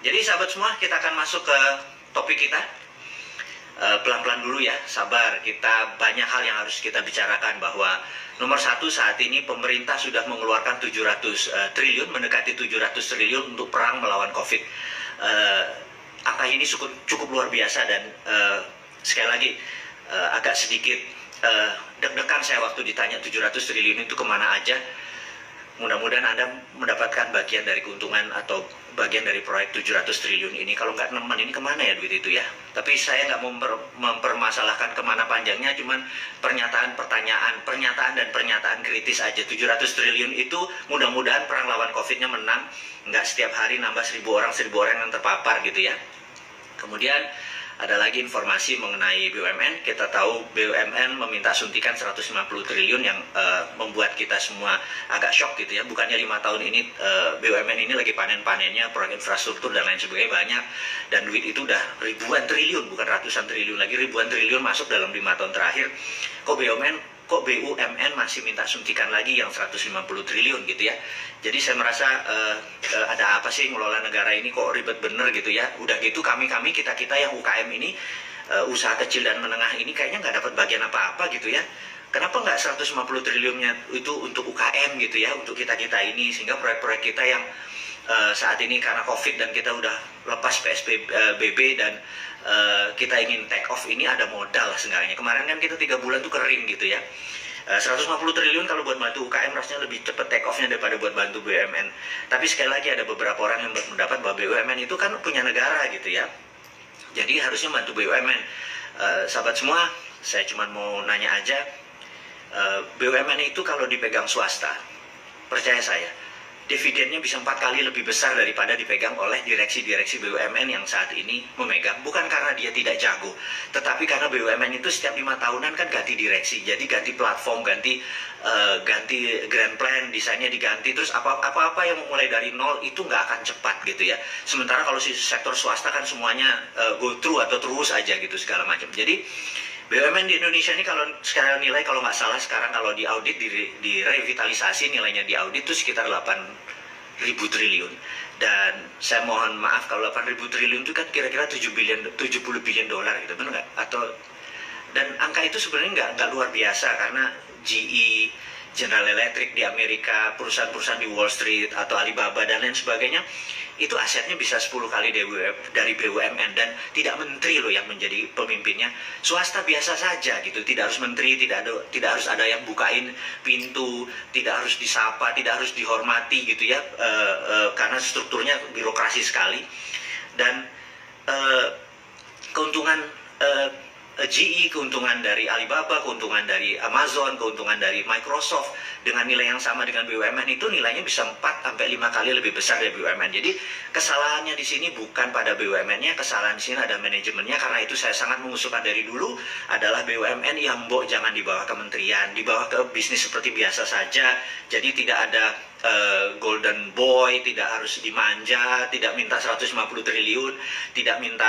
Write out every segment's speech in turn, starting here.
Jadi sahabat semua, kita akan masuk ke topik kita. Pelan-pelan dulu ya, sabar. Kita banyak hal yang harus kita bicarakan, bahwa nomor satu saat ini pemerintah sudah mengeluarkan 700 triliun, mendekati 700 triliun untuk perang melawan COVID. Angka ini cukup luar biasa dan sekali lagi agak sedikit deg-degan saya waktu ditanya 700 triliun itu kemana aja. Mudah-mudahan Anda mendapatkan bagian dari keuntungan atau bagian dari proyek 700 triliun ini. Kalau nggak nemen, ini kemana ya duit itu ya? Tapi saya nggak mempermasalahkan kemana panjangnya, cuman pernyataan dan pernyataan kritis aja. 700 triliun itu mudah-mudahan perang lawan COVID-nya menang. Nggak setiap hari nambah 1.000 orang yang terpapar gitu ya. Kemudian ada lagi informasi mengenai BUMN. Kita tahu BUMN meminta suntikan 150 triliun yang membuat kita semua agak shock gitu ya. Bukannya 5 tahun ini BUMN ini lagi panen-panennya, proyek infrastruktur dan lain sebagainya banyak. Dan duit itu udah ribuan triliun, bukan ratusan triliun lagi, ribuan triliun masuk dalam 5 tahun terakhir. Kok BUMN masih minta suntikan lagi yang 150 triliun gitu ya. Jadi saya merasa ada apa sih ngelola negara ini kok ribet bener gitu ya. Udah gitu kita yang UKM ini, usaha kecil dan menengah ini kayaknya nggak dapat bagian apa-apa gitu ya. Kenapa nggak 150 triliunnya itu untuk UKM gitu ya, untuk kita-kita ini, sehingga proyek-proyek kita yang saat ini karena COVID dan kita udah lepas PSBB dan kita ingin take off ini ada modal seenggaknya. Kemarin kan kita 3 bulan tuh kering gitu ya. 150 triliun kalau buat bantu UKM rasanya lebih cepat take off-nya daripada buat bantu BUMN. Tapi sekali lagi ada beberapa orang yang mendapat bahwa BUMN itu kan punya negara gitu ya. Jadi harusnya bantu BUMN. Sahabat semua, saya cuma mau nanya aja, BUMN itu kalau dipegang swasta, percaya saya, dividennya bisa 4 kali lebih besar daripada dipegang oleh direksi-direksi BUMN yang saat ini memegang. Bukan karena dia tidak jago, tetapi karena BUMN itu setiap 5 tahunan kan ganti direksi, jadi ganti platform, ganti grand plan, desainnya diganti, terus apa-apa yang memulai dari nol itu nggak akan cepat gitu ya. Sementara kalau si sektor swasta kan semuanya go through atau terus aja gitu segala macam. Jadi BUMN di Indonesia ini kalau sekarang nilai, kalau nggak salah sekarang kalau di audit, di revitalisasi nilainya di audit itu sekitar 8.000 triliun. Dan saya mohon maaf kalau 8.000 triliun itu kan kira-kira 70 billion dolar gitu, benar nggak? Dan angka itu sebenarnya nggak luar biasa, karena GE, General Electric di Amerika, perusahaan-perusahaan di Wall Street atau Alibaba dan lain sebagainya, itu asetnya bisa 10 kali dari BUMN, dan tidak menteri loh yang menjadi pemimpinnya, swasta biasa saja gitu, tidak harus menteri, tidak harus ada yang bukain pintu, tidak harus disapa, tidak harus dihormati gitu ya, karena strukturnya birokrasi sekali. Dan keuntungan GE, keuntungan dari Alibaba, keuntungan dari Amazon, keuntungan dari Microsoft dengan nilai yang sama dengan BUMN itu nilainya bisa 4-5 kali lebih besar dari BUMN. Jadi kesalahannya di sini bukan pada BUMN-nya, kesalahan di sini ada manajemennya. Karena itu saya sangat mengusulkan dari dulu adalah BUMN yang jangan dibawa kementerian, dibawa ke bisnis seperti biasa saja. Jadi tidak ada golden boy, tidak harus dimanja, tidak minta 150 triliun, tidak minta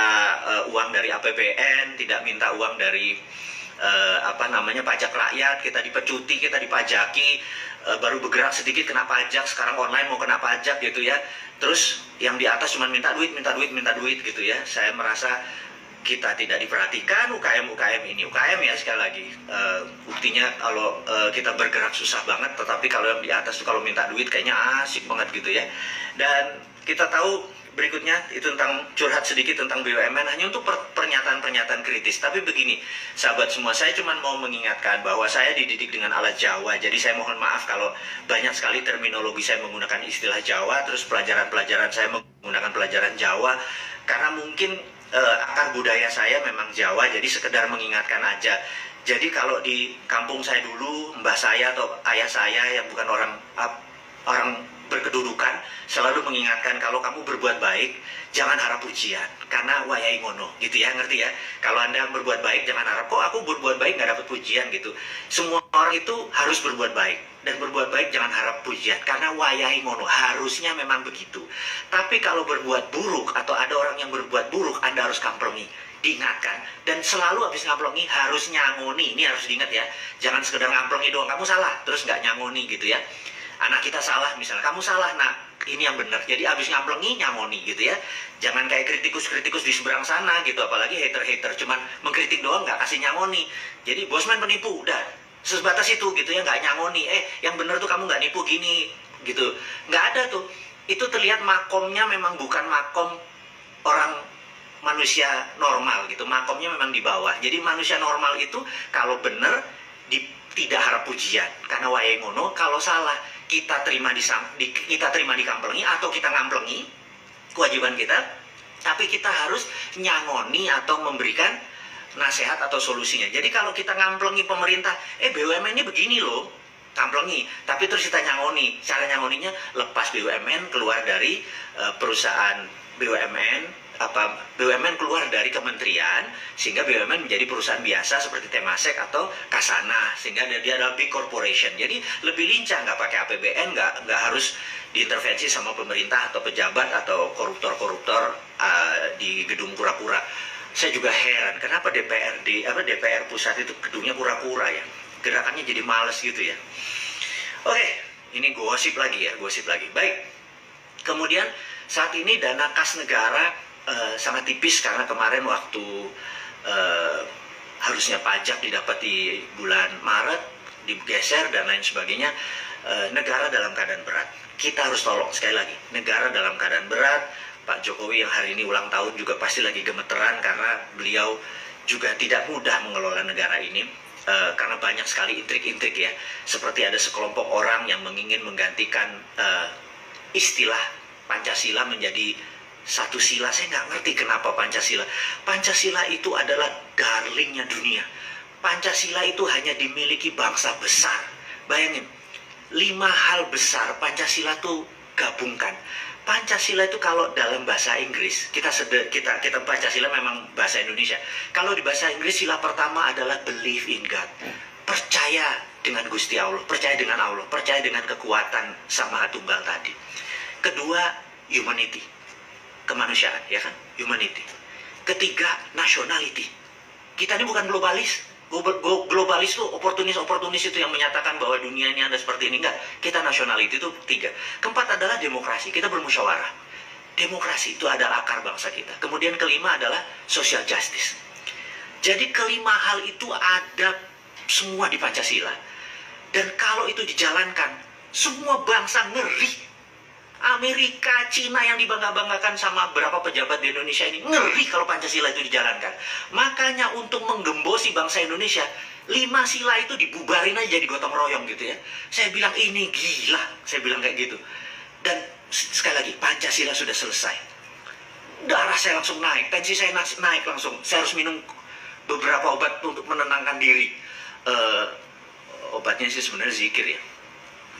uang dari APBN, tidak minta uang dari pajak rakyat, kita dipecuti, kita dipajaki, baru bergerak sedikit kena pajak, sekarang online mau kena pajak gitu ya. Terus yang di atas cuma minta duit gitu ya. Saya merasa kita tidak diperhatikan UKM ini. UKM ya sekali lagi, buktinya kalau kita bergerak susah banget, tetapi kalau yang di atas tuh kalau minta duit kayaknya asik banget gitu ya. Dan kita tahu berikutnya itu tentang curhat sedikit tentang BUMN, hanya untuk pernyataan-pernyataan kritis. Tapi begini sahabat semua, saya cuma mau mengingatkan bahwa saya dididik dengan alat Jawa, jadi saya mohon maaf kalau banyak sekali terminologi saya menggunakan istilah Jawa, terus pelajaran-pelajaran saya menggunakan pelajaran Jawa, karena mungkin akar budaya saya memang Jawa, jadi sekedar mengingatkan aja. Jadi kalau di kampung saya dulu, mbah saya atau ayah saya yang bukan orang berkedudukan selalu mengingatkan, kalau kamu berbuat baik jangan harap pujian, karena wayai ngono gitu ya, ngerti ya? Kalau Anda berbuat baik jangan harap, kok aku berbuat baik nggak dapat pujian gitu. Semua orang itu harus berbuat baik, dan berbuat baik jangan harap pujian, karena wayai ngono, harusnya memang begitu. Tapi kalau berbuat buruk atau ada orang yang berbuat buruk, Anda harus kamplongi, diingatkan, dan selalu habis ngamplongi harus nyangoni. Ini harus diingat ya, jangan sekedar ngamplongi doang, kamu salah terus nggak nyangoni gitu ya. Anak kita salah misalnya, kamu salah nak, ini yang benar. Jadi abis ngamplengi nyamoni gitu ya. Jangan kayak kritikus-kritikus di seberang sana gitu, apalagi hater-hater cuman mengkritik doang nggak kasih nyamoni. Jadi Bosman penipu, udah sebatas itu gitu ya, nggak nyamoni. Yang benar tuh kamu nggak nipu gini gitu, nggak ada tuh. Itu terlihat makomnya memang bukan makom orang manusia normal gitu, makomnya memang di bawah. Jadi manusia normal itu kalau benar tidak harap pujian, karena wae ngono. Kalau salah kita terima di kamplengi atau kita ngamplengi, kewajiban kita. Tapi kita harus nyangoni atau memberikan nasihat atau solusinya. Jadi kalau kita ngamplengi pemerintah, BUMN ini begini loh, kamplengi, tapi terus kita nyangoni. Cara nyangoninya lepas BUMN keluar dari perusahaan BUMN, BUMN keluar dari kementerian, sehingga BUMN menjadi perusahaan biasa seperti Temasek atau Kasana, sehingga dia adalah big corporation. Jadi lebih lincah, nggak pakai APBN, nggak harus diintervensi sama pemerintah atau pejabat atau koruptor-koruptor di gedung kura-kura. Saya juga heran kenapa DPR pusat itu gedungnya kura-kura ya, gerakannya jadi males gitu ya. Oke, ini gosip lagi. Baik, kemudian saat ini dana kas negara sangat tipis, karena kemarin waktu harusnya pajak didapat di bulan Maret digeser dan lain sebagainya. Negara dalam keadaan berat, kita harus tolong. Sekali lagi, negara dalam keadaan berat. Pak Jokowi yang hari ini ulang tahun juga pasti lagi gemeteran, karena beliau juga tidak mudah mengelola negara ini, karena banyak sekali intrik-intrik ya. Seperti ada sekelompok orang yang ingin menggantikan istilah Pancasila menjadi satu sila. Saya nggak ngerti kenapa Pancasila. Pancasila itu adalah darlingnya dunia. Pancasila itu hanya dimiliki bangsa besar. Bayangin, 5 hal besar Pancasila tuh gabungkan. Pancasila itu kalau dalam bahasa Inggris, kita Pancasila memang bahasa Indonesia. Kalau di bahasa Inggris, sila pertama adalah believe in God. Percaya dengan Gusti Allah, percaya dengan Allah, percaya dengan kekuatan Sang Maha Tunggal tadi. Kedua, humanity, kemanusiaan, ya kan? Humanity. Ketiga, nationality. Kita ini bukan globalis. Globalis itu oportunis itu yang menyatakan bahwa dunia ini ada seperti ini. Enggak. Kita nationality itu 3. Keempat adalah demokrasi. Kita bermusyawarah. Demokrasi itu adalah akar bangsa kita. Kemudian kelima adalah social justice. Jadi kelima hal itu ada semua di Pancasila. Dan kalau itu dijalankan, semua bangsa ngeri. Amerika, Cina yang dibangga-banggakan sama berapa pejabat di Indonesia ini ngeri kalau Pancasila itu dijalankan. Makanya untuk menggembosi bangsa Indonesia, 5 sila itu dibubarin aja jadi gotong royong gitu ya. Saya bilang ini gila, saya bilang kayak gitu. Dan sekali lagi, Pancasila sudah selesai. Darah saya langsung naik, tensi saya naik langsung. Saya harus minum beberapa obat untuk menenangkan diri. Obatnya sih sebenarnya zikir ya.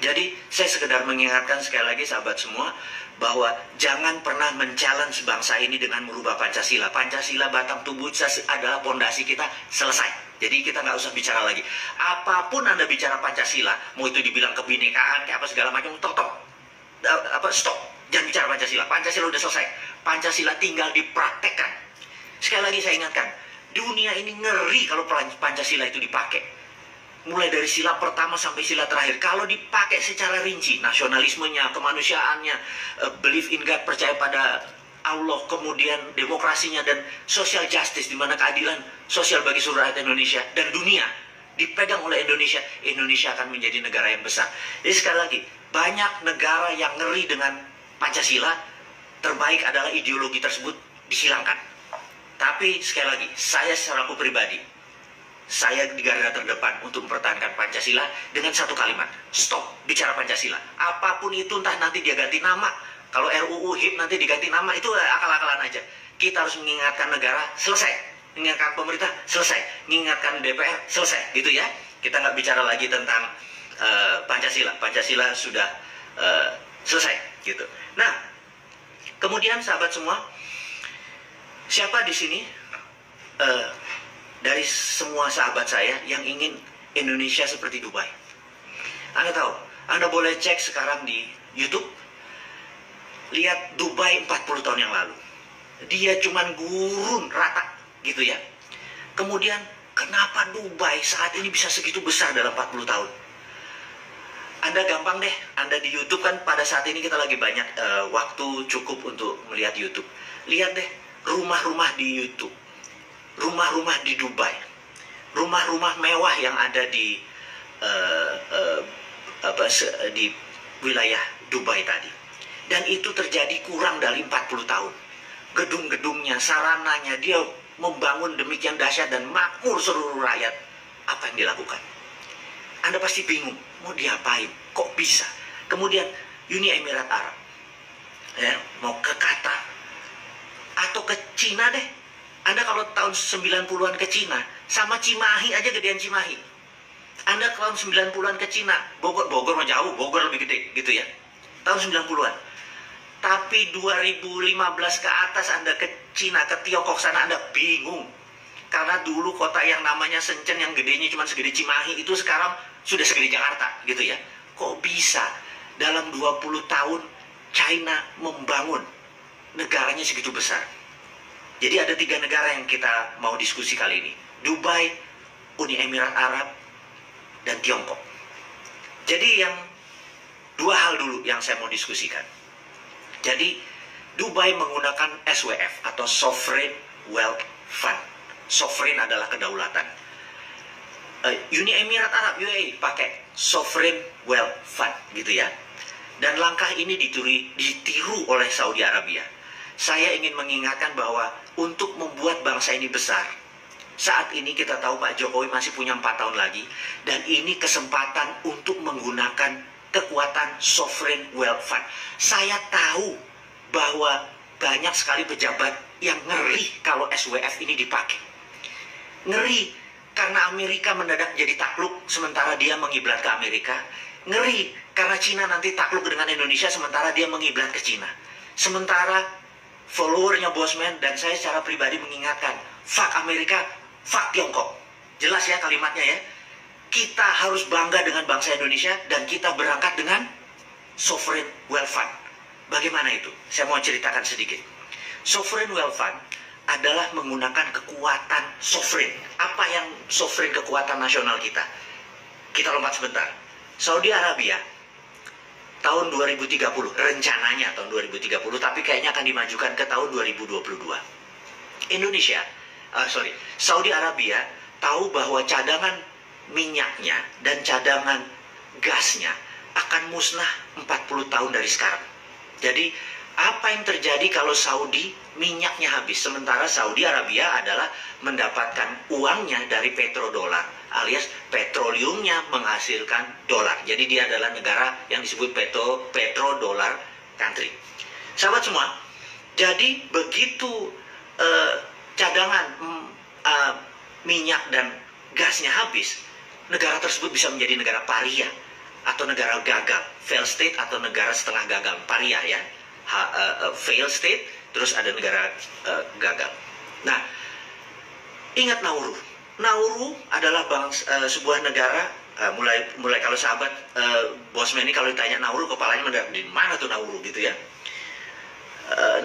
Jadi saya sekedar mengingatkan sekali lagi sahabat semua, bahwa jangan pernah men-challenge bangsa ini dengan merubah Pancasila. Pancasila batang tubuh adalah pondasi kita, selesai. Jadi kita nggak usah bicara lagi. Apapun Anda bicara Pancasila, mau itu dibilang kebinekaan, kayak apa segala macam, stop. Jangan bicara Pancasila. Pancasila udah selesai. Pancasila tinggal dipraktekkan. Sekali lagi saya ingatkan, dunia ini ngeri kalau Pancasila itu dipakai. Mulai dari sila pertama sampai sila terakhir, kalau dipakai secara rinci, nasionalismenya, kemanusiaannya, believe in God, percaya pada Allah, kemudian demokrasinya dan social justice, di mana keadilan sosial bagi seluruh rakyat Indonesia dan dunia dipegang oleh Indonesia, Indonesia akan menjadi negara yang besar. Jadi sekali lagi, banyak negara yang ngeri dengan Pancasila, terbaik adalah ideologi tersebut dihilangkan. Tapi sekali lagi, saya secara pribadi, saya di garda terdepan untuk mempertahankan Pancasila dengan satu kalimat, stop bicara Pancasila. Apapun itu, entah nanti dia ganti nama, kalau RUU HIP nanti diganti nama, itu akal-akalan aja. Kita harus mengingatkan negara, selesai. Mengingatkan pemerintah, selesai. Mengingatkan DPR, selesai. Gitu ya. Kita nggak bicara lagi tentang Pancasila. Pancasila sudah selesai. Gitu. Nah, kemudian sahabat semua, siapa di sini dari semua sahabat saya yang ingin Indonesia seperti Dubai? Anda tahu, Anda boleh cek sekarang di YouTube, lihat Dubai 40 tahun yang lalu. Dia cuman gurun rata gitu ya. Kemudian kenapa Dubai saat ini bisa segitu besar dalam 40 tahun? Anda gampang deh, Anda di YouTube kan pada saat ini kita lagi banyak waktu cukup untuk melihat YouTube. Lihat deh rumah-rumah di YouTube, rumah-rumah di Dubai, rumah-rumah mewah yang ada di di wilayah Dubai tadi. Dan itu terjadi kurang dari 40 tahun. Gedung-gedungnya, sarananya, dia membangun demikian dahsyat dan makmur seluruh rakyat. Apa yang dilakukan? Anda pasti bingung, mau diapain? Kok bisa? Kemudian Uni Emirat Arab, ya, mau ke Qatar atau ke Cina deh. Anda kalau tahun 90-an ke Cina, sama Cimahi aja gedean Cimahi. Anda tahun 90-an ke Cina, Bogor mah jauh, Bogor lebih gede gitu ya. Tahun 90-an. Tapi 2015 ke atas Anda ke Cina, ke Tiongkok sana, Anda bingung. Karena dulu kota yang namanya Shenzhen yang gedenya cuma segede Cimahi itu sekarang sudah segede Jakarta gitu ya. Kok bisa dalam 20 tahun China membangun negaranya segitu besar? Jadi ada 3 negara yang kita mau diskusi kali ini. Dubai, Uni Emirat Arab, dan Tiongkok. Jadi yang 2 hal dulu yang saya mau diskusikan. Jadi Dubai menggunakan SWF atau Sovereign Wealth Fund. Sovereign adalah kedaulatan. Uni Emirat Arab UAE pakai Sovereign Wealth Fund gitu ya. Dan langkah ini ditiru oleh Saudi Arabia. Saya ingin mengingatkan bahwa untuk membuat bangsa ini besar, saat ini kita tahu Pak Jokowi masih punya 4 tahun lagi, dan ini kesempatan untuk menggunakan kekuatan Sovereign Wealth Fund. Saya tahu bahwa banyak sekali pejabat yang ngeri kalau SWF ini dipakai. Ngeri karena Amerika mendadak jadi takluk sementara dia mengiblat ke Amerika. Ngeri karena Cina nanti takluk dengan Indonesia sementara dia mengiblat ke Cina. Sementara followernya Bosman dan saya secara pribadi mengingatkan, fuck Amerika, fuck Tiongkok. Jelas ya kalimatnya ya. Kita harus bangga dengan bangsa Indonesia dan kita berangkat dengan Sovereign Wealth Fund. Bagaimana itu? Saya mau ceritakan sedikit. Sovereign Wealth Fund adalah menggunakan kekuatan sovereign. Apa yang sovereign kekuatan nasional kita? Kita lompat sebentar. Saudi Arabia tahun 2030, rencananya tahun 2030, tapi kayaknya akan dimajukan ke tahun 2022. Saudi Arabia tahu bahwa cadangan minyaknya dan cadangan gasnya akan musnah 40 tahun dari sekarang. Jadi apa yang terjadi kalau Saudi minyaknya habis? Sementara Saudi Arabia adalah mendapatkan uangnya dari petrodolar, alias petroleumnya menghasilkan dolar. Jadi dia adalah negara yang disebut petrodolar country. Sahabat semua, jadi begitu cadangan minyak dan gasnya habis, negara tersebut bisa menjadi negara paria atau negara gagal, fail state atau negara setengah gagal, paria ya. Fail state, terus ada negara gagal. Nah, ingat Nauru. Nauru adalah sebuah negara. Mulai kalau sahabat Bosman ini kalau ditanya Nauru, kepalanya mendadak di mana tuh Nauru gitu ya.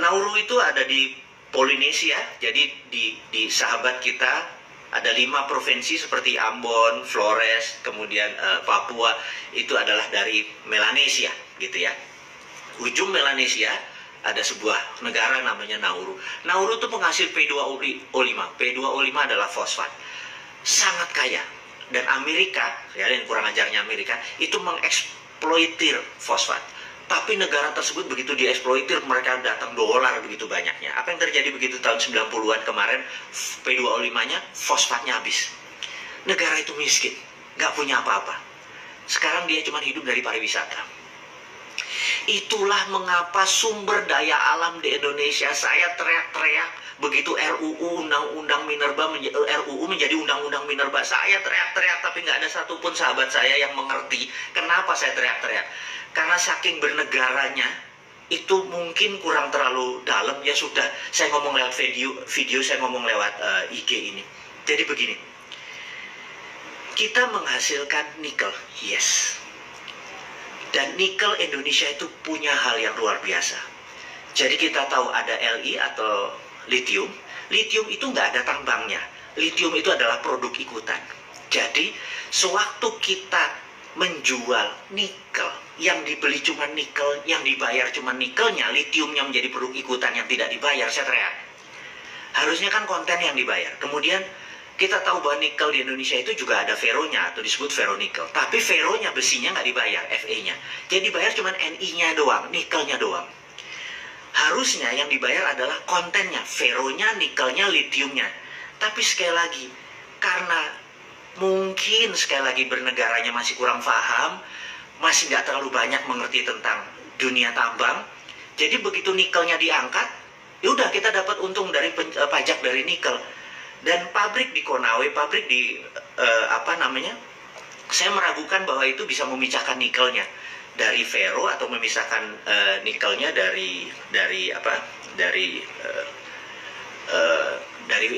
Nauru itu ada di Polinesia. Jadi di sahabat kita ada 5 provinsi seperti Ambon, Flores, kemudian Papua, itu adalah dari Melanesia gitu ya. Ujung Melanesia ada sebuah negara namanya Nauru. Nauru itu penghasil P2O5. P2O5 adalah fosfat. Sangat kaya. Dan Amerika, ya, yang kurang ajarnya Amerika, itu mengeksploitir fosfat. Tapi negara tersebut begitu dieksploitir, mereka datang dolar begitu banyaknya. Apa yang terjadi begitu tahun 90-an kemarin, P2O5-nya, fosfatnya habis. Negara itu miskin, nggak punya apa-apa. Sekarang dia cuma hidup dari pariwisata. Itulah mengapa sumber daya alam di Indonesia, saya teriak-teriak begitu RUU Undang-Undang Minerba RUU menjadi Undang-Undang Minerba. Saya teriak-teriak tapi nggak ada satupun sahabat saya yang mengerti kenapa saya teriak-teriak. Karena saking bernegaranya itu mungkin kurang terlalu dalam. Ya sudah, saya ngomong lewat video saya ngomong lewat IG ini. Jadi begini, kita menghasilkan nikel, yes. Dan nikel Indonesia itu punya hal yang luar biasa. Jadi kita tahu ada Li atau lithium. Lithium itu nggak ada tambangnya. Lithium itu adalah produk ikutan. Jadi sewaktu kita menjual nikel, yang dibeli cuma nikel, yang dibayar cuma nikelnya, litiumnya menjadi produk ikutan yang tidak dibayar, saya teriak. Harusnya kan konten yang dibayar. Kemudian kita tahu bahwa nikel di Indonesia itu juga ada feronya atau disebut feronikel. Tapi feronya, besinya nggak dibayar, Fe-nya. Jadi dibayar cuma Ni-nya doang, nikelnya doang. Harusnya yang dibayar adalah kontennya, feronya, nikelnya, litiumnya. Tapi sekali lagi, karena mungkin sekali lagi bernegaranya masih kurang paham, masih nggak terlalu banyak mengerti tentang dunia tambang. Jadi begitu nikelnya diangkat, ya udah kita dapat untung dari pajak dari nikel. Dan pabrik di Konawe, pabrik di saya meragukan bahwa itu bisa memisahkan nikelnya dari fero atau memisahkan nikelnya dari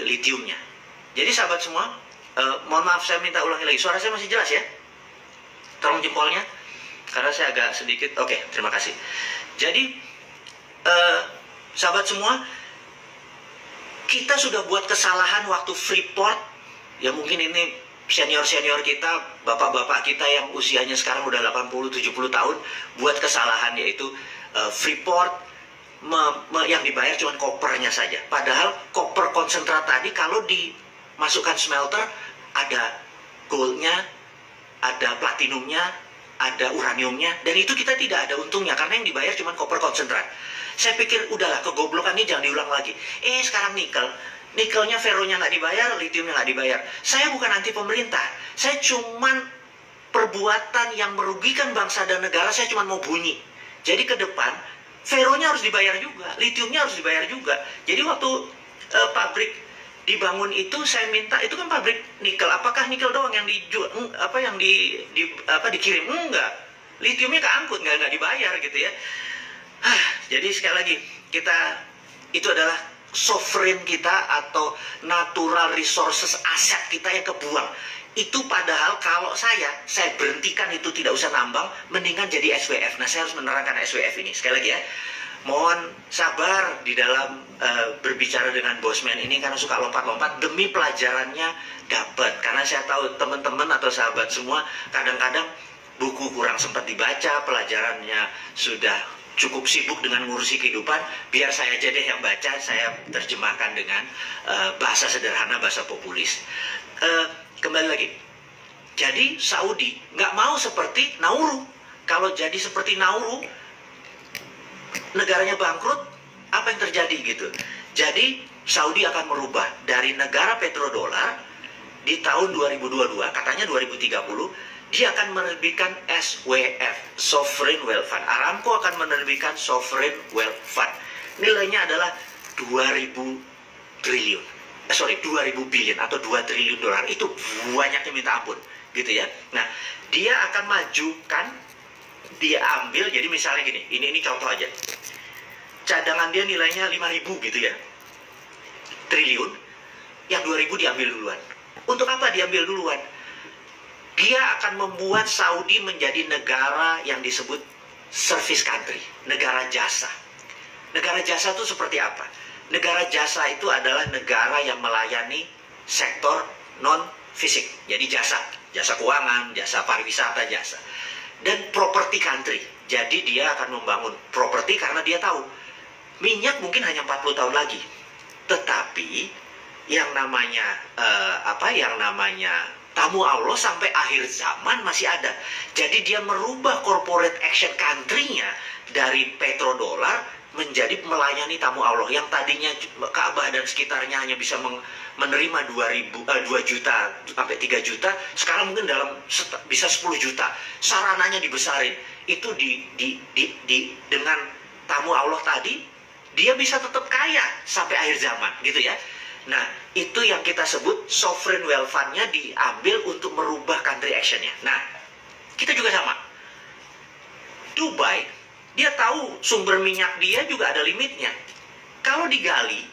litiumnya. Jadi sahabat semua, mohon maaf saya minta ulangi lagi. Suara saya masih jelas ya? Tolong jempolnya, karena saya agak sedikit. Oke, terima kasih. Jadi sahabat semua, kita sudah buat kesalahan waktu Freeport, ya mungkin ini senior-senior kita, bapak-bapak kita yang usianya sekarang udah 80-70 tahun, buat kesalahan yaitu Freeport yang dibayar cuma kopernya saja. Padahal koper konsentrat tadi kalau dimasukkan smelter, ada goldnya, ada platinumnya, ada uraniumnya, dan itu kita tidak ada untungnya karena yang dibayar cuma koper konsentrat. Saya pikir udahlah, kegoblokan ini jangan diulang lagi. Sekarang nikelnya, feronya nggak dibayar, litiumnya nggak dibayar. Saya bukan anti pemerintah, saya cuman perbuatan yang merugikan bangsa dan negara, saya cuma mau bunyi. Jadi ke depan, feronya harus dibayar juga, litiumnya harus dibayar juga. Jadi waktu pabrik dibangun itu, saya minta, itu kan pabrik nikel, apakah nikel doang yang dijual, dikirim? Enggak, litiumnya keangkut, nggak dibayar gitu ya. Jadi sekali lagi, itu adalah sovereign kita atau natural resources, aset kita yang kebuang. Itu padahal kalau saya berhentikan itu, tidak usah nambang, mendingan jadi SWF. Nah, saya harus menerangkan SWF ini. Sekali lagi ya, mohon sabar di dalam berbicara dengan bosman ini, karena suka lompat-lompat, demi pelajarannya dapat. Karena saya tahu teman-teman atau sahabat semua kadang-kadang buku kurang sempat dibaca, pelajarannya sudah cukup sibuk dengan ngurusi kehidupan, biar saya aja deh yang baca, saya terjemahkan dengan bahasa sederhana, bahasa populis. Kembali lagi, jadi Saudi nggak mau seperti Nauru. Kalau jadi seperti Nauru, negaranya bangkrut, apa yang terjadi gitu. Jadi Saudi akan merubah dari negara petrodolar di tahun 2022, katanya 2030, dia akan menerbitkan SWF, Sovereign Wealth Fund. Aramco akan menerbitkan Sovereign Wealth Fund. Nilainya adalah 2.000 billion atau 2 triliun dolar. Itu banyaknya minta ampun, gitu ya. Nah, dia akan majukan, dia ambil, jadi misalnya gini, ini contoh aja. Cadangan dia nilainya 5.000 gitu ya, triliun, yang 2.000 diambil duluan. Untuk apa diambil duluan? Dia akan membuat Saudi menjadi negara yang disebut service country, negara jasa. Negara jasa itu seperti apa? Negara jasa itu adalah negara yang melayani sektor non-fisik. Jadi jasa keuangan, jasa pariwisata, jasa. Dan property country. Jadi dia akan membangun properti karena dia tahu minyak mungkin hanya 40 tahun lagi. Tetapi yang namanya tamu Allah sampai akhir zaman masih ada. Jadi dia merubah corporate action country-nya dari petrodolar menjadi melayani tamu Allah yang tadinya Ka'bah dan sekitarnya hanya bisa menerima 2 juta sampai 3 juta, sekarang mungkin bisa 10 juta. Sarananya dibesarin. Itu dengan tamu Allah tadi, dia bisa tetap kaya sampai akhir zaman gitu ya. Nah, itu yang kita sebut sovereign wealth fund-nya diambil untuk merubah country action-nya. Nah, kita juga sama. Dubai, dia tahu sumber minyak dia juga ada limitnya. Kalau digali,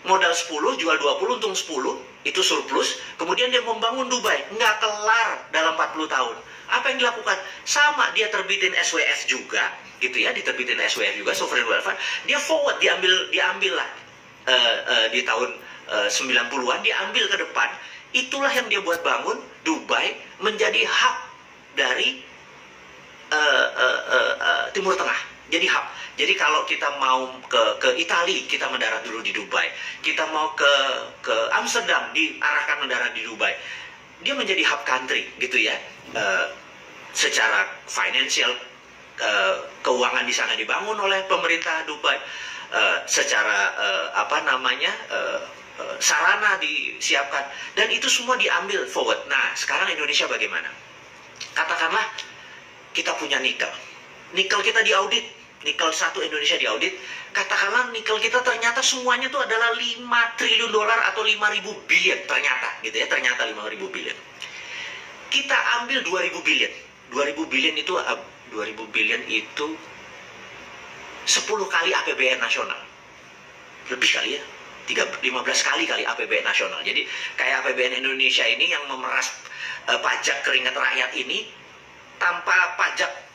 modal 10, jual 20, untung 10, itu surplus. Kemudian dia membangun Dubai, nggak kelar dalam 40 tahun. Apa yang dilakukan? Sama, dia terbitin SWF juga, gitu ya, diterbitin SWF juga, sovereign wealth fund. Dia forward, diambil lah. Di tahun 90-an diambil ke depan. Itulah yang dia buat bangun Dubai menjadi hub dari Timur Tengah. Jadi hub. Jadi kalau kita mau ke Italia, kita mendarat dulu di Dubai. Kita mau ke Amsterdam, diarahkan mendarat di Dubai. Dia menjadi hub country, gitu ya. Secara financial, keuangan di sana dibangun oleh pemerintah Dubai. Secara sarana disiapkan, dan itu semua diambil forward. Nah, sekarang Indonesia bagaimana? Katakanlah kita punya nikel kita diaudit, nikel 1 Indonesia diaudit, katakanlah nikel kita ternyata semuanya itu adalah 5 triliun dolar atau 5.000 billion, ternyata 5.000 billion. Kita ambil 2.000 billion. 2.000 billion itu 10 kali APBN nasional. Lebih kali ya. 15 kali APBN nasional. Jadi kayak APBN Indonesia ini yang memeras pajak keringat rakyat ini, tanpa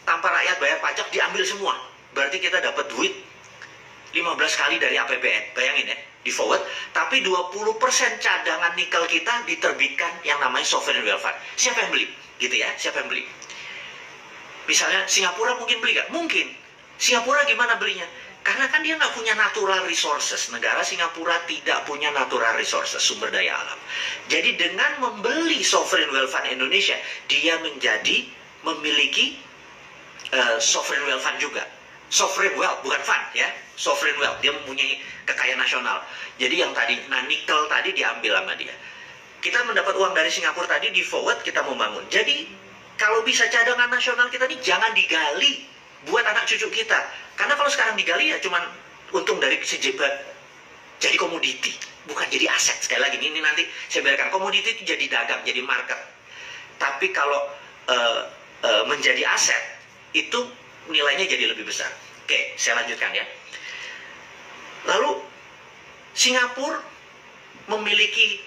rakyat bayar pajak diambil semua. Berarti kita dapat duit 15 kali dari APBN. Bayangin ya, di forward. Tapi 20% cadangan nikel kita diterbitkan yang namanya sovereign wealth fund. Siapa yang beli? Gitu ya, siapa yang beli? Misalnya Singapura mungkin beli nggak? Mungkin. Singapura gimana belinya? Karena kan dia nggak punya natural resources. Negara Singapura tidak punya natural resources, sumber daya alam. Jadi dengan membeli sovereign wealth fund Indonesia, dia menjadi memiliki sovereign wealth fund juga. Sovereign wealth, bukan fund ya. Sovereign wealth, dia mempunyai kekayaan nasional. Jadi yang tadi, nikel tadi diambil sama dia. Kita mendapat uang dari Singapura tadi, di forward kita membangun. Jadi kalau bisa cadangan nasional kita ini jangan digali buat anak cucu kita. Karena kalau sekarang digali ya cuman untung dari sejebat jadi komoditi, bukan jadi aset. Sekali lagi ini nanti saya biarkan, komoditi itu jadi dagang, jadi market. Tapi kalau menjadi aset itu nilainya jadi lebih besar. Oke, saya lanjutkan ya. Lalu Singapura memiliki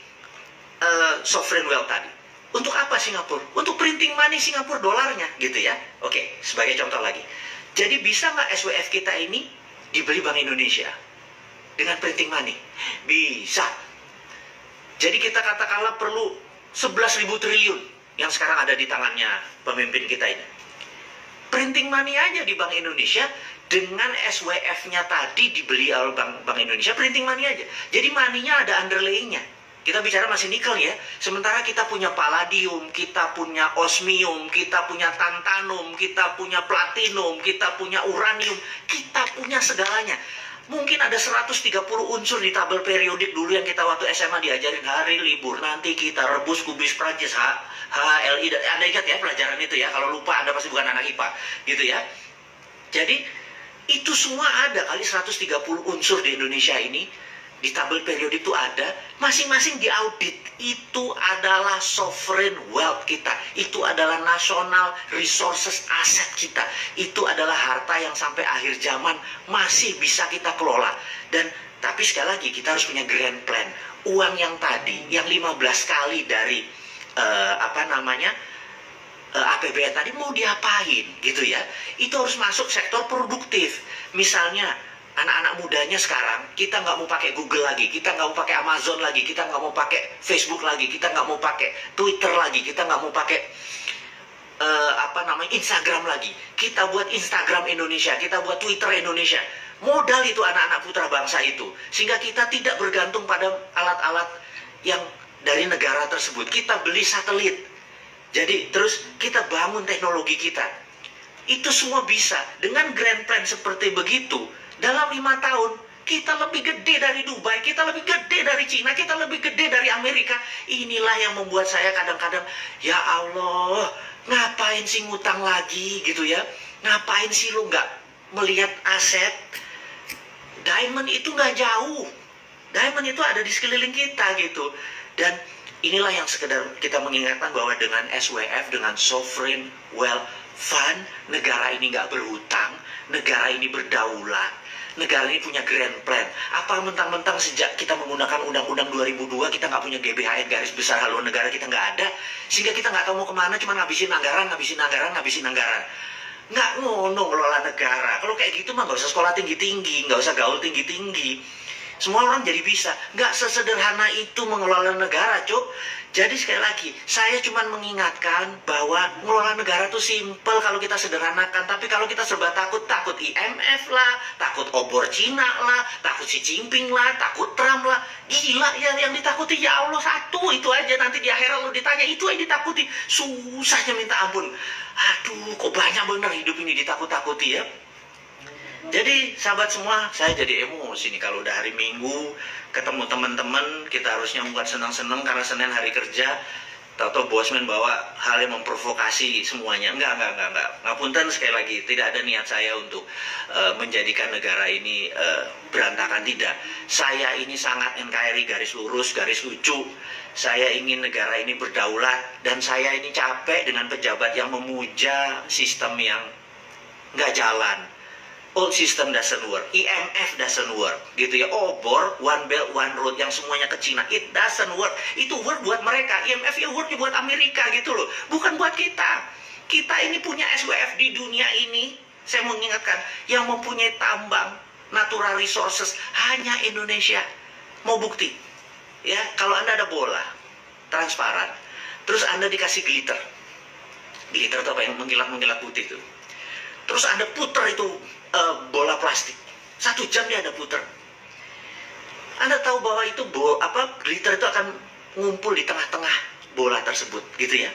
sovereign wealth tadi. Untuk apa Singapura? Untuk printing money Singapura dolarnya, gitu ya. Oke, sebagai contoh lagi. Jadi bisa nggak SWF kita ini dibeli Bank Indonesia dengan printing money? Bisa. Jadi kita katakanlah perlu 11.000 triliun yang sekarang ada di tangannya pemimpin kita ini. Printing money aja di Bank Indonesia, dengan SWF-nya tadi dibeli oleh Bank Indonesia, printing money aja. Jadi money-nya ada underlaying-nya. Kita bicara masih nikel ya, sementara kita punya palladium, kita punya osmium, kita punya tantalum, kita punya platinum, kita punya uranium, kita punya segalanya. Mungkin ada 130 unsur di tabel periodik dulu yang kita waktu SMA diajarin, hari libur nanti kita rebus kubis Prancis, HLI, Anda ingat ya pelajaran itu ya, kalau lupa Anda pasti bukan anak IPA, gitu ya. Jadi itu semua ada kali 130 unsur di Indonesia ini. Di tabel periodik itu ada, masing-masing diaudit. Itu adalah sovereign wealth kita. Itu adalah national resources aset kita. Itu adalah harta yang sampai akhir zaman masih bisa kita kelola. Tapi sekali lagi kita harus punya grand plan. Uang yang tadi, yang 15 kali dari APBN tadi mau diapain gitu ya. Itu harus masuk sektor produktif. Misalnya anak-anak mudanya sekarang, kita nggak mau pakai Google lagi, kita nggak mau pakai Amazon lagi, kita nggak mau pakai Facebook lagi, kita nggak mau pakai Twitter lagi, kita nggak mau pakai Instagram lagi. Kita buat Instagram Indonesia, kita buat Twitter Indonesia. Modal itu anak-anak putra bangsa itu, sehingga kita tidak bergantung pada alat-alat yang dari negara tersebut. Kita beli satelit, jadi terus kita bangun teknologi kita. Itu semua bisa dengan grand plan seperti begitu. Dalam 5 tahun, kita lebih gede dari Dubai, kita lebih gede dari Cina, kita lebih gede dari Amerika. Inilah yang membuat saya kadang-kadang, ya Allah, ngapain sih ngutang lagi gitu ya? Ngapain sih lu nggak melihat aset? Diamond itu nggak jauh. Diamond itu ada di sekeliling kita gitu. Dan inilah yang sekedar kita mengingatkan bahwa dengan SWF, dengan Sovereign Wealth Fund, negara ini nggak berhutang, negara ini berdaulat. Negara ini punya grand plan. Apa mentang-mentang sejak kita menggunakan Undang-Undang 2002 kita nggak punya GBHN, garis besar haluan negara kita nggak ada, sehingga kita nggak tahu mau kemana, cuma ngabisin anggaran. Nggak ngono ngelola negara. Kalau kayak gitu mah nggak usah sekolah tinggi-tinggi, nggak usah gaul tinggi-tinggi. Semua orang jadi bisa. Nggak sesederhana itu mengelola negara, Cuk. Jadi sekali lagi, saya cuma mengingatkan bahwa mengelola negara itu simpel kalau kita sederhanakan. Tapi kalau kita serba takut IMF lah, takut obor Cina lah, takut Xi Jinping lah, takut Trump lah. Gila ya, yang ditakuti ya Allah satu, itu aja. Nanti di akhirat lo ditanya, itu yang ditakuti. Susahnya minta ampun. Aduh, kok banyak bener hidup ini ditakut-takuti ya. Jadi sahabat semua, saya jadi emosi nih kalau udah hari Minggu ketemu teman-teman, kita harusnya bukan senang-senang karena Senin hari kerja, tahu-tahu bosman bawa hal yang memprovokasi semuanya. Enggak. Ngapunten sekali lagi, tidak ada niat saya untuk menjadikan negara ini berantakan, tidak. Saya ini sangat NKRI garis lurus, garis lucu. Saya ingin negara ini berdaulat, dan saya ini capek dengan pejabat yang memuja sistem yang nggak jalan. Old system doesn't work, IMF doesn't work, gitu ya. Obor, one belt, one road, yang semuanya ke Cina, it doesn't work. Itu work buat mereka, IMF ya worknya buat Amerika gitu loh, bukan buat kita. Kita ini punya SWF di dunia ini, saya mau mengingatkan, yang mempunyai tambang, natural resources, hanya Indonesia. Mau bukti? Ya, kalau Anda ada bola, transparan, terus Anda dikasih glitter. Glitter itu apa, yang mengkilat-mengkilat putih itu. Terus Anda puter itu bola plastik, 1 jam dia ada puter. Anda tahu bahwa itu glitter itu akan ngumpul di tengah-tengah bola tersebut, gitu ya.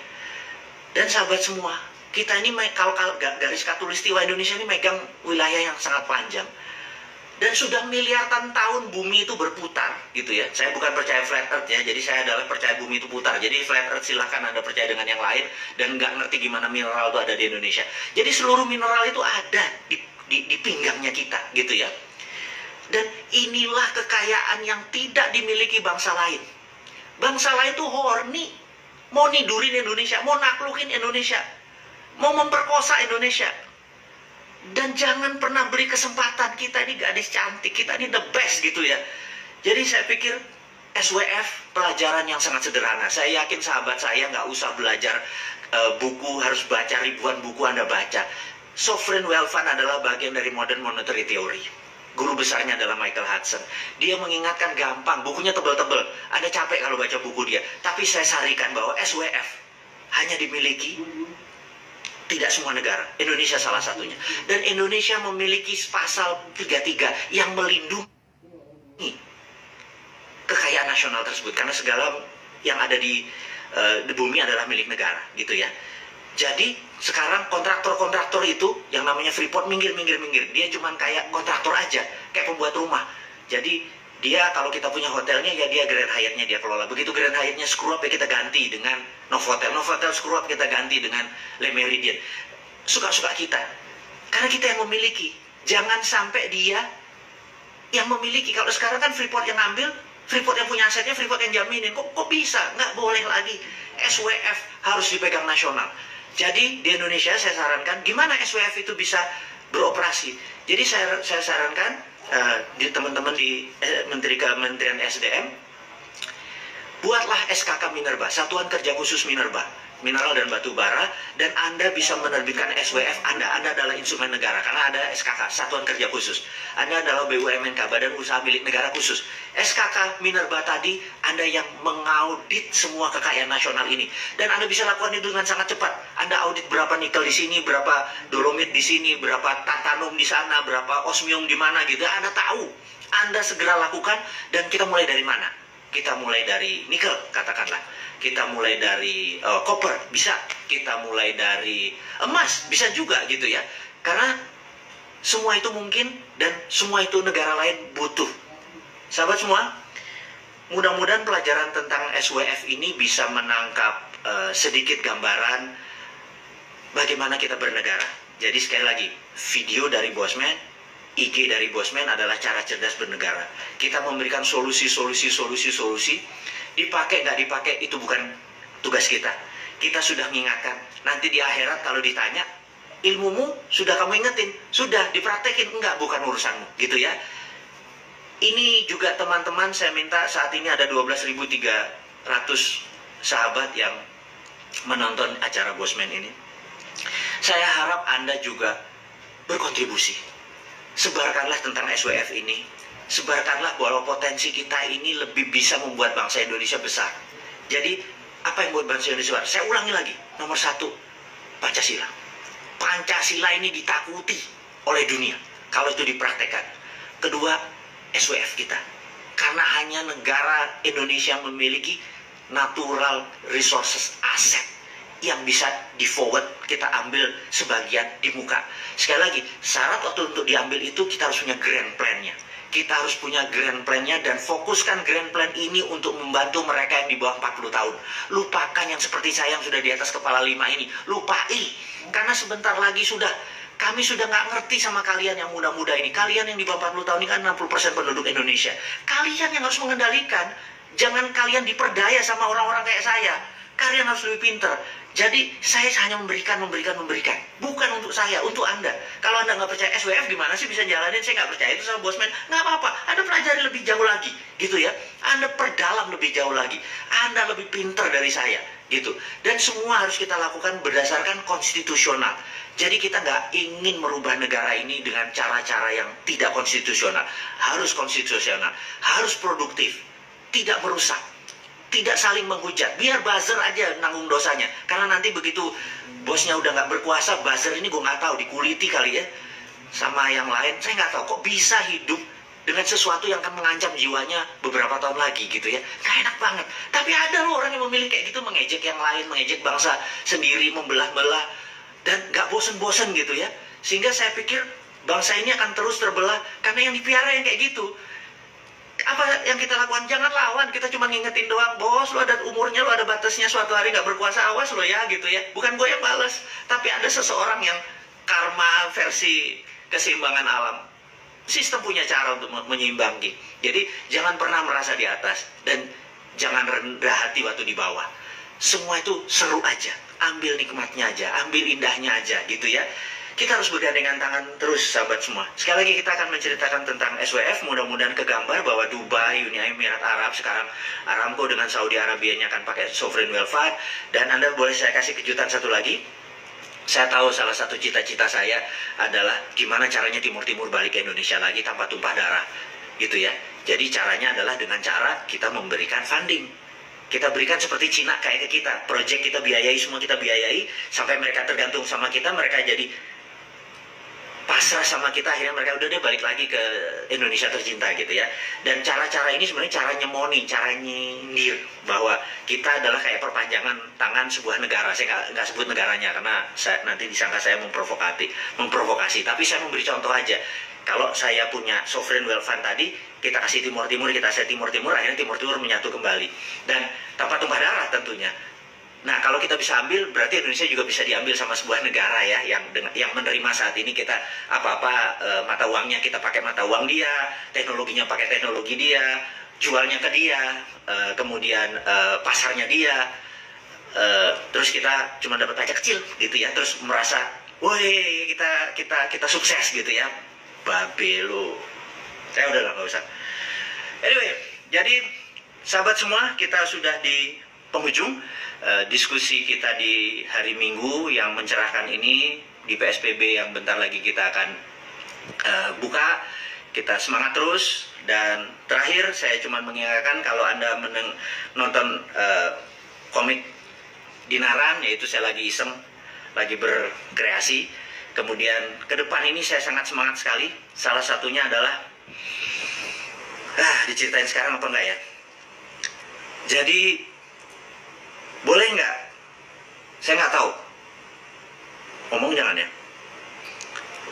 Dan sahabat semua, kita ini kalau garis khatulistiwa Indonesia ini megang wilayah yang sangat panjang. Dan sudah miliaran tahun bumi itu berputar, gitu ya. Saya bukan percaya flat earth ya, jadi saya adalah percaya bumi itu putar. Jadi flat earth silahkan Anda percaya dengan yang lain, dan nggak ngerti gimana mineral itu ada di Indonesia. Jadi seluruh mineral itu ada di pinggangnya kita, gitu ya. Dan inilah kekayaan yang tidak dimiliki bangsa lain. Bangsa lain itu horny, mau nidurin Indonesia, mau naklukin Indonesia, mau memperkosa Indonesia. Dan jangan pernah beri kesempatan, kita ini gadis cantik, kita ini the best, gitu ya. Jadi saya pikir SWF pelajaran yang sangat sederhana. Saya yakin sahabat saya nggak usah belajar buku, harus baca ribuan buku Anda baca. Sovereign Wealth Fund adalah bagian dari Modern Monetary Theory. Guru besarnya adalah Michael Hudson. Dia mengingatkan gampang, bukunya tebel-tebel. Anda capek kalau baca buku dia. Tapi saya sarikan bahwa SWF hanya dimiliki tidak semua negara. Indonesia salah satunya. Dan Indonesia memiliki pasal 33 yang melindungi kekayaan nasional tersebut. Karena segala yang ada di bumi adalah milik negara, gitu ya. Jadi sekarang kontraktor-kontraktor itu yang namanya Freeport minggir. Dia cuman kayak kontraktor aja, kayak pembuat rumah. Jadi dia kalau kita punya hotelnya ya dia Grand Hyatt-nya dia kelola. Begitu Grand Hyatt-nya screw up ya kita ganti dengan Novotel. Novotel screw up kita ganti dengan Le Méridien. Suka-suka kita. Karena kita yang memiliki. Jangan sampai dia yang memiliki. Kalau sekarang kan Freeport yang ngambil, Freeport yang punya asetnya, Freeport yang jaminin. Kok bisa? Nggak boleh lagi. SWF harus dipegang nasional. Jadi di Indonesia saya sarankan gimana SWF itu bisa beroperasi. Jadi saya sarankan di teman-teman di Kementerian SDM, buatlah SKK Minerba, Satuan Kerja Khusus Minerba, mineral dan batu bara, dan Anda bisa menerbitkan SWF Anda adalah instrumen negara, karena ada SKK, Satuan Kerja Khusus. Anda adalah BUMNK, Badan Usaha Milik Negara Khusus. SKK Minerba tadi, Anda yang mengaudit semua kekayaan nasional ini. Dan Anda bisa lakukan itu dengan sangat cepat. Anda audit berapa nikel di sini, berapa dolomit di sini, berapa tantalum di sana, berapa osmium di mana gitu. Anda tahu. Anda segera lakukan, dan kita mulai dari mana? Kita mulai dari nikel, katakanlah. Kita mulai dari copper, bisa. Kita mulai dari emas, bisa juga gitu ya. Karena semua itu mungkin, dan semua itu negara lain butuh. Sahabat semua, mudah-mudahan pelajaran tentang SWF ini bisa menangkap sedikit gambaran bagaimana kita bernegara. Jadi sekali lagi, video dari Bosman, IG dari Bosman adalah cara cerdas bernegara. Kita memberikan solusi. Dipakai nggak dipakai itu bukan tugas kita. Kita sudah mengingatkan. Nanti di akhirat kalau ditanya, ilmumu sudah kamu ingetin, sudah dipraktekin, enggak, bukan urusanmu, gitu ya. Ini juga teman-teman, saya minta saat ini ada 12.300 sahabat yang menonton acara Bosman ini. Saya harap Anda juga berkontribusi. Sebarkanlah tentang SWF ini. sebarkanlah bahwa potensi kita ini lebih bisa membuat bangsa Indonesia besar. Jadi apa yang membuat bangsa Indonesia besar? Saya ulangi lagi, nomor satu, Pancasila. Pancasila ini ditakuti oleh dunia kalau itu dipraktekkan. Kedua, SWF kita, karena hanya negara Indonesia yang memiliki natural resources, aset yang bisa di forward, kita ambil sebagian di muka. Sekali lagi, syarat untuk diambil itu kita harus punya grand plan-nya. Kita harus punya grand plan-nya dan fokuskan grand plan ini untuk membantu mereka yang di bawah 40 tahun. Lupakan yang seperti saya yang sudah di atas kepala 5 ini. Lupai, karena sebentar lagi kami sudah nggak ngerti sama kalian yang muda-muda ini. Kalian yang di bawah 40 tahun ini kan 60% penduduk Indonesia. Kalian yang harus mengendalikan. Jangan kalian diperdaya sama orang-orang kayak saya. Kalian harus lebih pinter. Jadi saya hanya memberikan. Bukan untuk saya, untuk Anda. Kalau Anda nggak percaya SWF gimana sih bisa jalanin? Saya nggak percaya itu sama bosman. Nggak apa-apa. Anda pelajari lebih jauh lagi, gitu ya. Anda perdalam lebih jauh lagi. Anda lebih pinter dari saya, gitu. Dan semua harus kita lakukan berdasarkan konstitusional. Jadi kita nggak ingin merubah negara ini dengan cara-cara yang tidak konstitusional. Harus konstitusional, harus produktif, tidak merusak, tidak saling menghujat. Biar buzzer aja nanggung dosanya. Karena nanti begitu bosnya udah nggak berkuasa, buzzer ini gue nggak tahu dikuliti kali ya sama yang lain. Saya nggak tahu kok bisa hidup dengan sesuatu yang akan mengancam jiwanya beberapa tahun lagi, gitu ya. Nggak enak banget. Tapi ada loh orang yang memilih kayak gitu, mengejek yang lain, mengejek bangsa sendiri, membelah-belah, dan nggak bosen-bosen, gitu ya. Sehingga saya pikir bangsa ini akan terus terbelah karena yang dipiara yang kayak gitu. Apa yang kita lakukan? Jangan lawan, kita cuma ngingetin doang. Bos, lu ada umurnya, lu ada batasnya, suatu hari nggak berkuasa, awas lo ya, gitu ya. Bukan gue yang balas, tapi ada seseorang yang karma versi keseimbangan alam. Sistem punya cara untuk menyeimbangi. Jadi jangan pernah merasa di atas dan jangan rendah hati waktu di bawah. Semua itu seru aja, ambil nikmatnya aja, ambil indahnya aja, gitu ya. Kita harus bergandengan tangan terus, sahabat semua. Sekali lagi kita akan menceritakan tentang SWF. Mudah-mudahan kegambar bahwa Dubai, Uni Emirat Arab, sekarang Aramco dengan Saudi Arabia-nya akan pakai sovereign wealth fund. Dan Anda boleh saya kasih kejutan satu lagi. Saya tahu salah satu cita-cita saya adalah gimana caranya Timur Timur balik ke Indonesia lagi tanpa tumpah darah, gitu ya. Jadi caranya adalah dengan cara kita memberikan funding. Kita berikan seperti Cina kayak ke kita. Project kita biayai, semua kita biayai. Sampai mereka tergantung sama kita, mereka jadi pasrah sama kita, akhirnya mereka udah deh balik lagi ke Indonesia tercinta, gitu ya. Dan cara-cara ini sebenarnya cara nyemoni, cara nyindir bahwa kita adalah kayak perpanjangan tangan sebuah negara. Saya nggak sebut negaranya karena nanti disangka saya memprovokasi. Tapi saya memberi contoh aja. Kalau saya punya sovereign wealth fund tadi, kita kasih Timur Timur, kita kasih Timur Timur, akhirnya Timur Timur menyatu kembali. Dan tanpa tumpah darah tentunya. Nah, kalau kita bisa ambil, berarti Indonesia juga bisa diambil sama sebuah negara ya, yang menerima saat ini kita apa-apa mata uangnya kita pakai mata uang dia, teknologinya pakai teknologi dia, jualnya ke dia, kemudian pasarnya dia, terus kita cuma dapat pajak kecil, gitu ya, terus merasa, woi kita sukses, gitu ya, babe lu, saya udah lah nggak usah. Anyway, jadi sahabat semua, kita sudah di penghujung diskusi kita di hari Minggu yang mencerahkan ini di PSBB yang bentar lagi kita akan buka. Kita semangat terus. Dan terakhir saya cuma mengingatkan kalau Anda nonton komik Dinaran, yaitu saya lagi iseng, lagi berkreasi. Kemudian ke depan ini saya sangat semangat sekali. Salah satunya adalah diceritain sekarang apa enggak ya? Jadi boleh nggak? Saya nggak tahu. Ngomong jangan ya.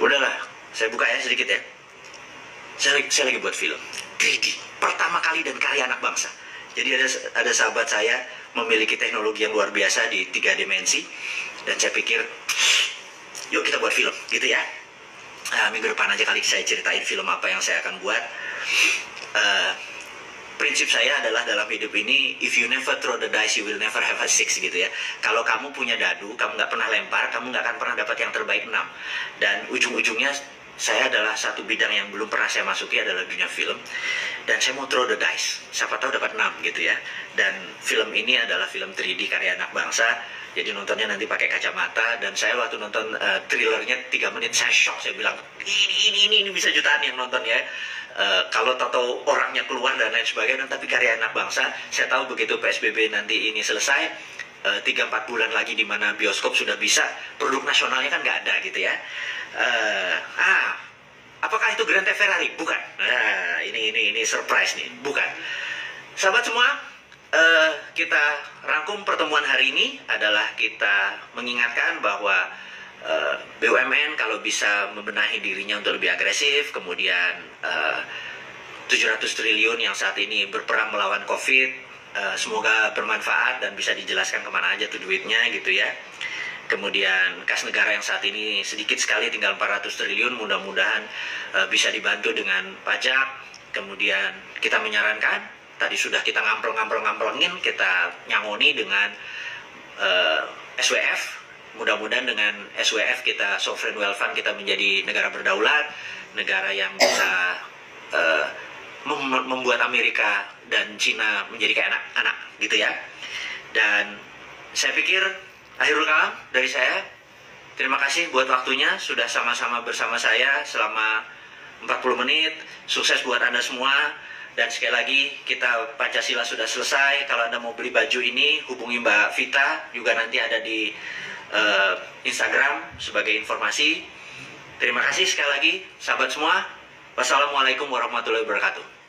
Udahlah, saya buka ya sedikit ya. Saya lagi buat film 3D. Pertama kali dan karya anak bangsa. Jadi ada sahabat saya memiliki teknologi yang luar biasa di 3 dimensi. Dan saya pikir, yuk kita buat film, gitu ya. Minggu depan aja kali saya ceritain film apa yang saya akan buat. Prinsip saya adalah dalam hidup ini, if you never throw the dice, you will never have a six, gitu ya. Kalau kamu punya dadu, kamu nggak pernah lempar, kamu nggak akan pernah dapat yang terbaik 6. Dan ujung-ujungnya, saya adalah satu bidang yang belum pernah saya masuki adalah dunia film. dan saya mau throw the dice, siapa tahu dapat 6 gitu ya. Dan film ini adalah film 3D karya anak bangsa, jadi nontonnya nanti pakai kacamata. Dan saya waktu nonton trailernya 3 menit saya shock, saya bilang ini bisa jutaan yang nonton ya. Kalau tahu orangnya keluar dan lain sebagainya, tapi karya anak bangsa. Saya tahu begitu PSBB nanti ini selesai, 3-4 bulan lagi di mana bioskop sudah bisa, produk nasionalnya kan nggak ada gitu ya. Apakah itu Grand Theft Ferrari? Bukan. Nah, ini surprise nih, bukan. Sahabat semua, kita rangkum pertemuan hari ini adalah kita mengingatkan bahwa BUMN kalau bisa membenahi dirinya untuk lebih agresif, kemudian 700 triliun yang saat ini berperang melawan COVID, semoga bermanfaat dan bisa dijelaskan kemana aja tuh duitnya gitu ya. Kemudian kas negara yang saat ini sedikit sekali, tinggal 400 triliun, mudah-mudahan bisa dibantu dengan pajak. Kemudian kita menyarankan, tadi sudah kita ngampleng-ngamplengin, kita nyangoni dengan SWF. Mudah-mudahan dengan SWF kita, Sovereign Wealth Fund, kita menjadi negara berdaulat, negara yang bisa membuat Amerika dan Cina menjadi kayak anak-anak gitu ya. Dan saya pikir akhirul kalam dari saya, terima kasih buat waktunya, sudah sama-sama bersama saya selama 40 menit. Sukses buat Anda semua. Dan sekali lagi, kita Pancasila sudah selesai. Kalau Anda mau beli baju ini, hubungi Mbak Vita, juga nanti ada di Instagram sebagai informasi. Terima kasih sekali lagi, sahabat semua. Wassalamualaikum warahmatullahi wabarakatuh.